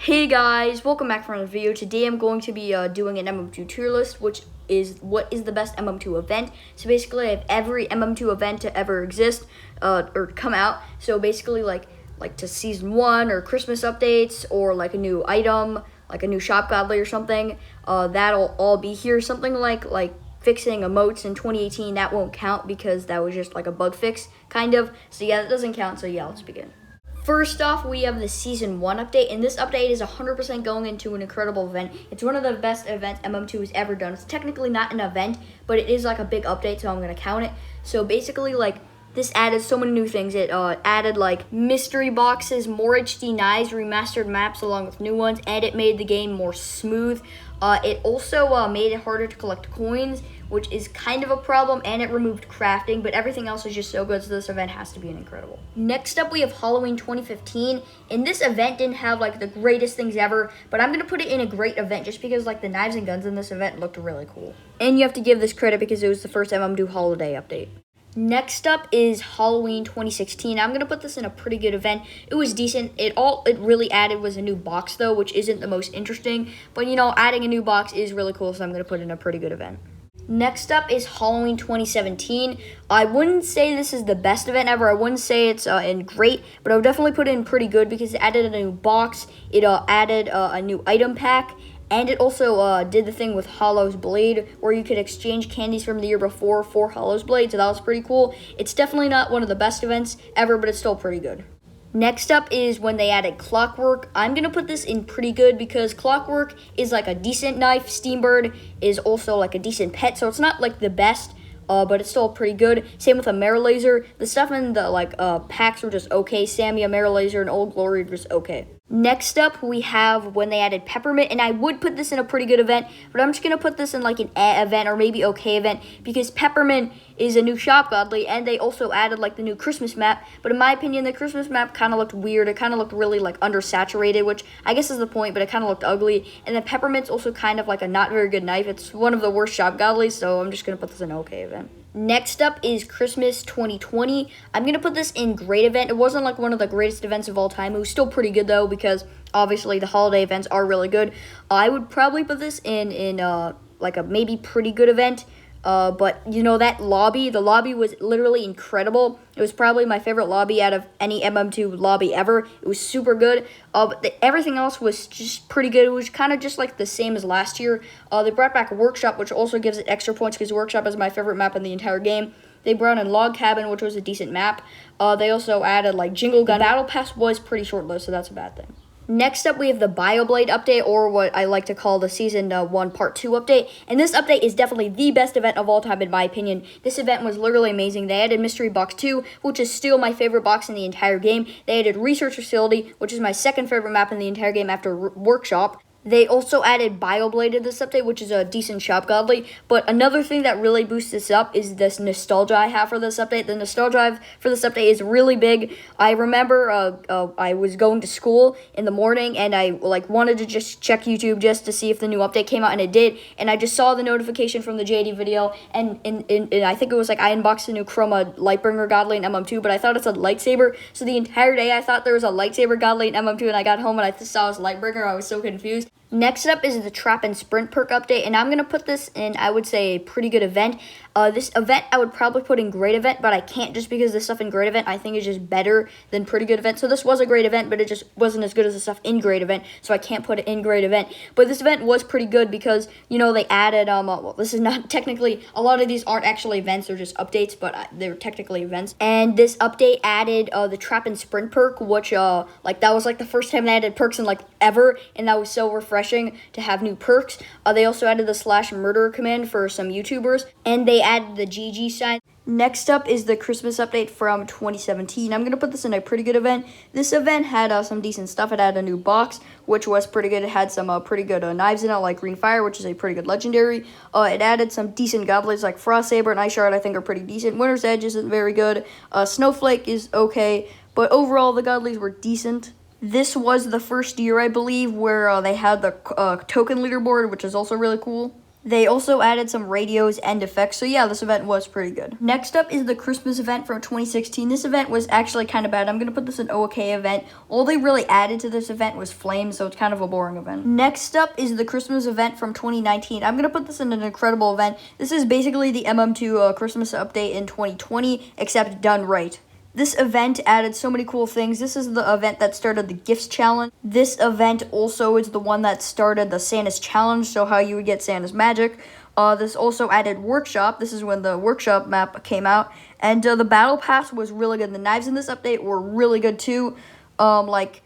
Hey guys, welcome back for another video. Today I'm going to be doing an MM2 tier list, which is what is the best MM2 event. So basically I have every MM2 event to ever exist or come out. So basically like to season 1 or Christmas updates or like a new item, like a new shop godly or something. That'll all be here. Something like fixing emotes in 2018, that won't count because that was just like a bug fix kind of. So yeah, that doesn't count. So yeah, let's begin. First off, we have the Season 1 update, and this update is 100% going into an incredible event. It's one of the best events MM2 has ever done. It's technically not an event, but it is like a big update, so I'm going to count it. So basically, this added so many new things. It added, mystery boxes, more HD knives, remastered maps along with new ones, and it made the game more smooth. It also made it harder to collect coins, which is kind of a problem, and it removed crafting, but everything else is just so good, so this event has to be an incredible. Next up, we have Halloween 2015, and this event didn't have, the greatest things ever, but I'm going to put it in a great event just because, the knives and guns in this event looked really cool. And you have to give this credit because it was the first MM2 holiday update. Next up is Halloween 2016. I'm going to put this in a pretty good event. It was decent. It really added was a new box, though, which isn't the most interesting. But, adding a new box is really cool, so I'm going to put it in a pretty good event. Next up is Halloween 2017. I wouldn't say this is the best event ever. I wouldn't say it's great, but I would definitely put it in pretty good because it added a new box. It added a new item pack. And it also did the thing with Hollow's Blade, where you could exchange candies from the year before for Hollow's Blade, so that was pretty cool. It's definitely not one of the best events ever, but it's still pretty good. Next up is when they added Clockwork. I'm going to put this in pretty good because Clockwork is a decent knife. Steambird is also a decent pet, so it's not the best, but it's still pretty good. Same with a Mare Laser. The stuff in the packs were just okay. Sammy, a Mare Laser, and Old Glory were just okay. Next up, we have when they added Peppermint, and I would put this in a pretty good event, but I'm just going to put this in an event or maybe okay event because Peppermint is a new shop godly, and they also added the new Christmas map, but in my opinion, the Christmas map kind of looked weird. It kind of looked really undersaturated, which I guess is the point, but it kind of looked ugly, and then Peppermint's also kind of a not very good knife. It's one of the worst shop godlies, so I'm just going to put this in an okay event. Next up is Christmas 2020. I'm going to put this in great event. It wasn't one of the greatest events of all time. It was still pretty good though because obviously the holiday events are really good. I would probably put this in a maybe pretty good event. But that lobby, the lobby was literally incredible. It was probably my favorite lobby out of any MM2 lobby ever. It was super good. But everything else was just pretty good. It was kind of just the same as last year. They brought back Workshop, which also gives it extra points because Workshop is my favorite map in the entire game. They brought in Log Cabin, which was a decent map. They also added Jingle Gun. Battle Pass was pretty short-lived, so that's a bad thing. Next up, we have the Bioblade update, or what I like to call the Season 1 Part 2 update. And this update is definitely the best event of all time, in my opinion. This event was literally amazing. They added Mystery Box 2, which is still my favorite box in the entire game. They added Research Facility, which is my second favorite map in the entire game after Workshop. They also added Bioblade to this update, which is a decent shop godly. But another thing that really boosts this up is this nostalgia I have for this update. The nostalgia for this update is really big. I remember I was going to school in the morning, and I wanted to just check YouTube just to see if the new update came out, and it did. And I just saw the notification from the JD video, and I think it was I unboxed the new Chroma Lightbringer godly in MM2, but I thought it's a lightsaber. So the entire day I thought there was a lightsaber godly in MM2, and I got home and I saw it was Lightbringer. I was so confused. Next up is the Trap and Sprint perk update, and I'm going to put this in, I would say, a pretty good event. This event I would probably put in great event, but I can't just because the stuff in great event I think is just better than pretty good event. So this was a great event, but it just wasn't as good as the stuff in great event, so I can't put it in great event. But this event was pretty good because, they added, well, this is not technically, a lot of these aren't actually events, they're just updates, but they're technically events. And this update added the Trap and Sprint perk, which, that was the first time they added perks in ever, and that was so refreshing to have new perks. They also added the /murder command for some YouTubers, and they added the GG sign. Next up is the Christmas update from 2017. I'm going to put this in a pretty good event. This event had some decent stuff. It had a new box, which was pretty good. It had some pretty good knives in it, like Green Fire, which is a pretty good legendary. It added some decent goblins, like Frost Saber and Ice Shard, I think are pretty decent. Winter's Edge isn't very good. Snowflake is okay, but overall the godlies were decent. This was the first year, I believe, where they had the token leaderboard, which is also really cool. They also added some radios and effects, so yeah, this event was pretty good. Next up is the Christmas event from 2016. This event was actually kind of bad. I'm going to put this in OK event. All they really added to this event was flames, so it's kind of a boring event. Next up is the Christmas event from 2019. I'm going to put this in an incredible event. This is basically the MM2 Christmas update in 2020, except done right. This event added so many cool things. This is the event that started the Gifts Challenge. This event also is the one that started the Santa's Challenge, so how you would get Santa's magic. This also added Workshop. This is when the Workshop map came out. And the Battle Pass was really good. The knives in this update were really good too. Like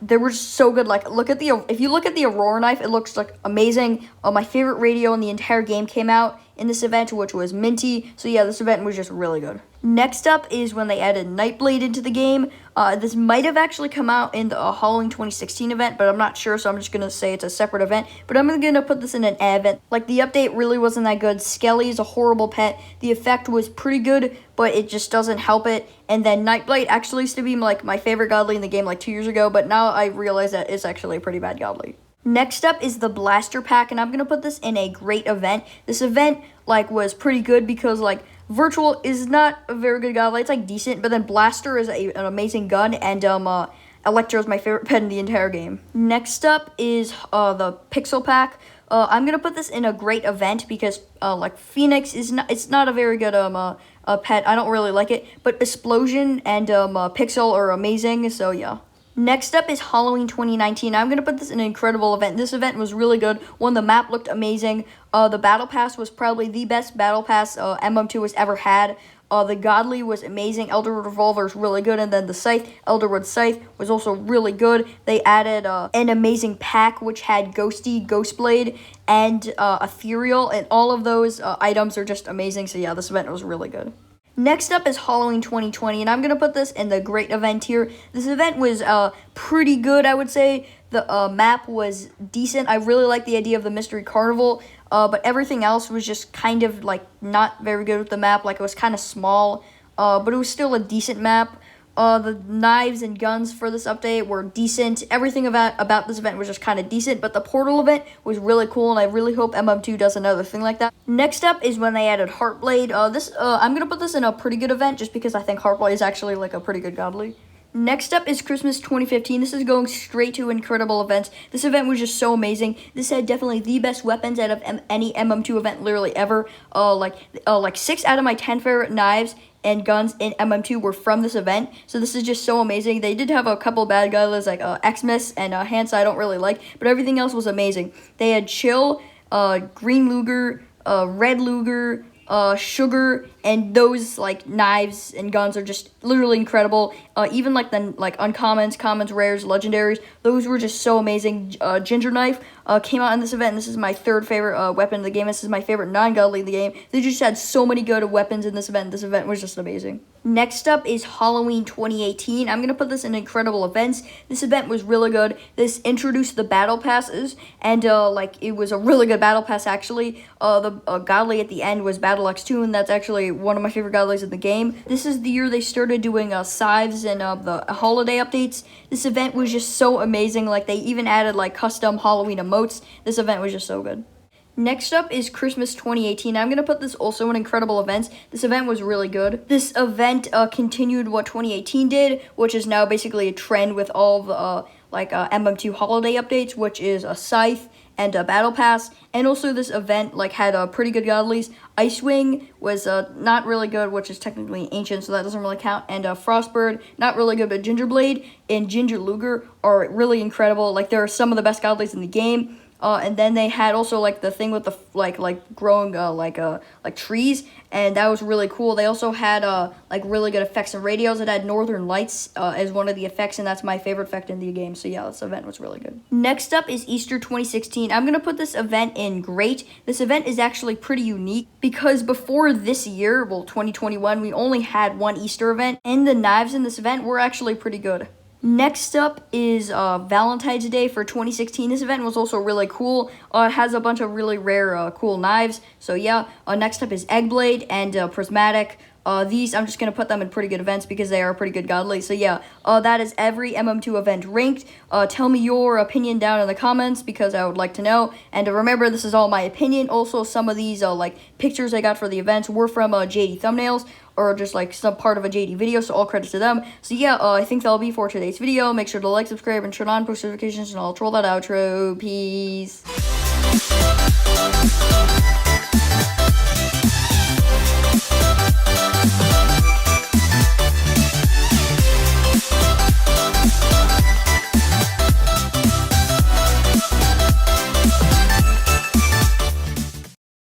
they were just so good. Like, if you look at the Aurora knife, it looks like amazing. My favorite radio in the entire game came out in this event, which was Minty. So yeah, this event was just really good. Next up is when they added Nightblade into the game. This might have actually come out in the Halloween 2016 event, but I'm not sure, so I'm just going to say it's a separate event. But I'm going to put this in an event. Like, the update really wasn't that good. Skelly is a horrible pet. The effect was pretty good, but it just doesn't help it. And then Nightblade actually used to be like my favorite godly in the game like 2 years ago, but now I realize that it's actually a pretty bad godly. Next up is the Blaster Pack, and I'm going to put this in a great event. This event, was pretty good because, Virtual is not a very good godly. It's, decent, but then Blaster is an amazing gun, and, Electro is my favorite pet in the entire game. Next up is, the Pixel Pack. I'm going to put this in a great event because, Phoenix it's not a very good, pet. I don't really like it, but Explosion and, Pixel are amazing, so yeah. Next up is Halloween 2019. I'm going to put this in an incredible event. This event was really good. One, the map looked amazing. The Battle Pass was probably the best Battle Pass MM2 has ever had. The Godly was amazing. Elderwood Revolver is really good. And then the Scythe, Elderwood Scythe, was also really good. They added an amazing pack, which had Ghosty, Ghostblade, and Ethereal. And all of those items are just amazing. So yeah, this event was really good. Next up is Halloween 2020, and I'm going to put this in the great event here. This event was pretty good, I would say. The map was decent. I really like the idea of the Mystery Carnival, but everything else was just kind of, not very good with the map. It was kind of small, but it was still a decent map. The knives and guns for this update were decent. Everything about this event was just kind of decent, but the Portal event was really cool, and I really hope MM2 does another thing like that. Next up is when they added Heartblade. I'm going to put this in a pretty good event just because I think Heartblade is actually, a pretty good godly. Next up is Christmas 2015. This is going straight to incredible events. This event was just so amazing. This had definitely the best weapons out of any MM2 event literally ever. 6 out of my 10 favorite knives and guns in MM2 were from this event, so this is just so amazing. They did have a couple bad guys like Xmas and Hansa I don't really like, but everything else was amazing. They had Chill, Green Luger, Red Luger, Sugar, and those knives and guns are just literally incredible. Even the uncommons, commons, rares, legendaries, those were just so amazing. Ginger Knife came out in this event, and this is my third favorite weapon in the game. This is my favorite non-godly in the game. They just had so many good weapons in this event. This event was just amazing. Next up is Halloween 2018. I'm going to put this in incredible events. This event was really good. This introduced the battle passes, and it was a really good battle pass actually. The godly at the end was Battle X2, and that's actually one of my favorite godlies in the game. This is the year they started doing scythes and the holiday updates. This event was just so amazing. They even added custom Halloween emotes. This event was just so good. Next up is Christmas 2018. I'm going to put this also in incredible events. This event was really good. This event continued what 2018 did, which is now basically a trend with all the MM2 holiday updates, which is a Scythe and a Battle Pass. And also this event had pretty good godlies. Icewing was not really good, which is technically ancient, so that doesn't really count. And Frostbird, not really good, but Gingerblade and Ginger Luger are really incredible. They're some of the best godlies in the game. And then they had also the thing with the growing trees, and that was really cool. They also had really good effects and radios. It had Northern Lights as one of the effects, and that's my favorite effect in the game. So yeah, this event was really good. Next up is Easter 2016. I'm gonna put this event in great. This event is actually pretty unique because before this year, 2021, we only had one Easter event, and the knives in this event were actually pretty good. Next up is Valentine's Day for 2016. This event was also really cool. It has a bunch of really rare, cool knives. So yeah, next up is Eggblade and Prismatic. These, I'm just going to put them in pretty good events because they are pretty good godly. So yeah, that is every MM2 event ranked. Tell me your opinion down in the comments because I would like to know. And remember, this is all my opinion. Also, some of these like pictures I got for the events were from JD Thumbnails, or just like some part of a JD video, so all credit to them. So yeah, I think that'll be for today's video. Make sure to like, subscribe, and turn on post notifications, and I'll troll that outro. Peace.